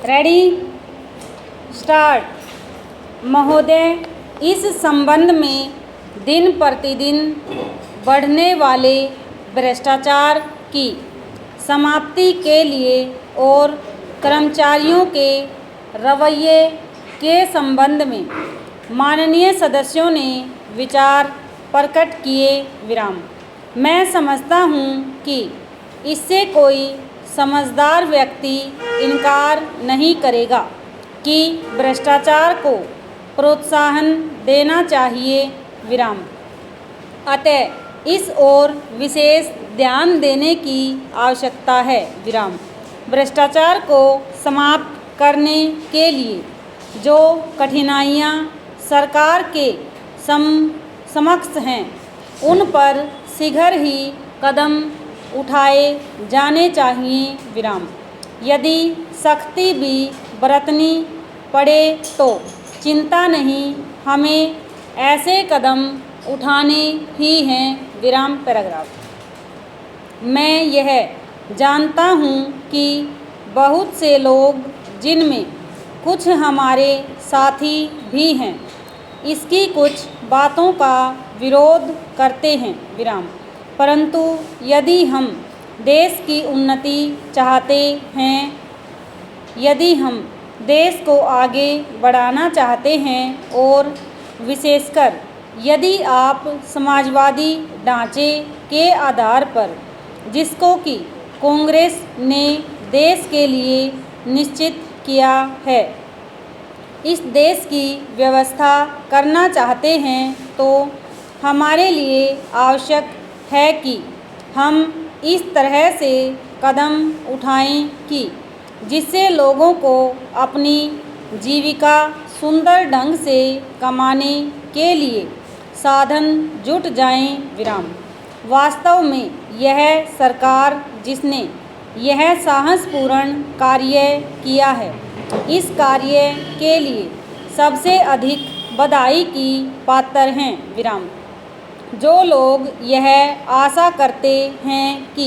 Ready start. महोदय, इस संबंध में दिन प्रतिदिन बढ़ने वाले भ्रष्टाचार की समाप्ति के लिए और कर्मचारियों के रवैये के संबंध में माननीय सदस्यों ने विचार प्रकट किए। विराम। मैं समझता हूँ कि इससे कोई समझदार व्यक्ति इनकार नहीं करेगा कि भ्रष्टाचार को प्रोत्साहन देना चाहिए। विराम। अतः इस ओर विशेष ध्यान देने की आवश्यकता है। विराम। भ्रष्टाचार को समाप्त करने के लिए जो कठिनाइयाँ सरकार के समक्ष हैं, उन पर शीघ्र ही कदम उठाए जाने चाहिए। विराम। यदि सख्ती भी बरतनी पड़े तो चिंता नहीं, हमें ऐसे कदम उठाने ही हैं। विराम। पैराग्राफ। मैं यह जानता हूँ कि बहुत से लोग, जिनमें कुछ हमारे साथी भी हैं, इसकी कुछ बातों का विरोध करते हैं। विराम। परंतु यदि हम देश की उन्नति चाहते हैं, यदि हम देश को आगे बढ़ाना चाहते हैं और विशेषकर यदि आप समाजवादी ढांचे के आधार पर, जिसको कि कांग्रेस ने देश के लिए निश्चित किया है, इस देश की व्यवस्था करना चाहते हैं, तो हमारे लिए आवश्यक है कि हम इस तरह से कदम उठाएं कि जिससे लोगों को अपनी जीविका सुंदर ढंग से कमाने के लिए साधन जुट जाएं। विराम। वास्तव में यह सरकार जिसने यह साहसपूर्ण कार्य किया है, इस कार्य के लिए सबसे अधिक बधाई की पात्र हैं। विराम। जो लोग यह आशा करते हैं कि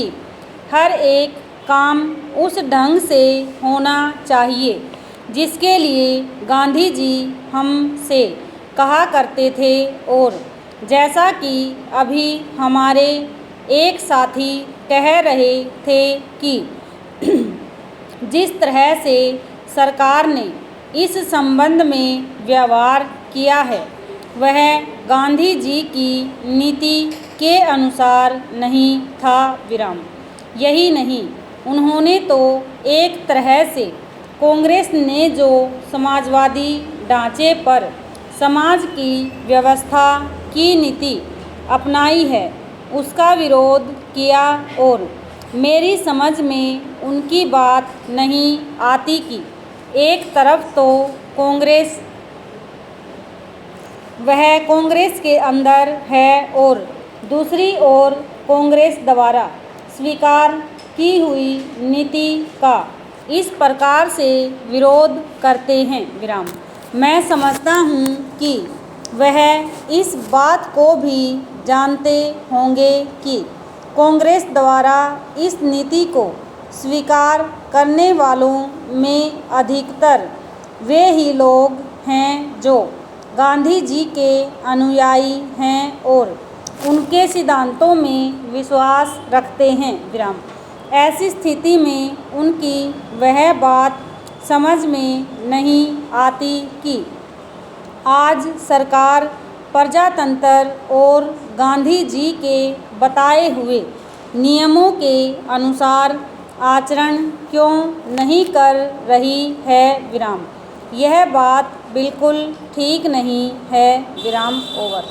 हर एक काम उस ढंग से होना चाहिए जिसके लिए गांधी जी हमसे कहा करते थे, और जैसा कि अभी हमारे एक साथी कह रहे थे कि जिस तरह से सरकार ने इस संबंध में व्यवहार किया है, वह गांधी जी की नीति के अनुसार नहीं था। विराम। यही नहीं, उन्होंने तो एक तरह से कांग्रेस ने जो समाजवादी ढांचे पर समाज की व्यवस्था की नीति अपनाई है, उसका विरोध किया, और मेरी समझ में उनकी बात नहीं आती कि एक तरफ तो वह कांग्रेस के अंदर है और दूसरी ओर कांग्रेस द्वारा स्वीकार की हुई नीति का इस प्रकार से विरोध करते हैं। विराम। मैं समझता हूँ कि वह इस बात को भी जानते होंगे कि कांग्रेस द्वारा इस नीति को स्वीकार करने वालों में अधिकतर वे ही लोग हैं जो गांधी जी के अनुयायी हैं और उनके सिद्धांतों में विश्वास रखते हैं। विराम। ऐसी स्थिति में उनकी वह बात समझ में नहीं आती कि आज सरकार प्रजातंत्र और गांधी जी के बताए हुए नियमों के अनुसार आचरण क्यों नहीं कर रही है। विराम। यह बात बिल्कुल ठीक नहीं है। विराम। ओवर।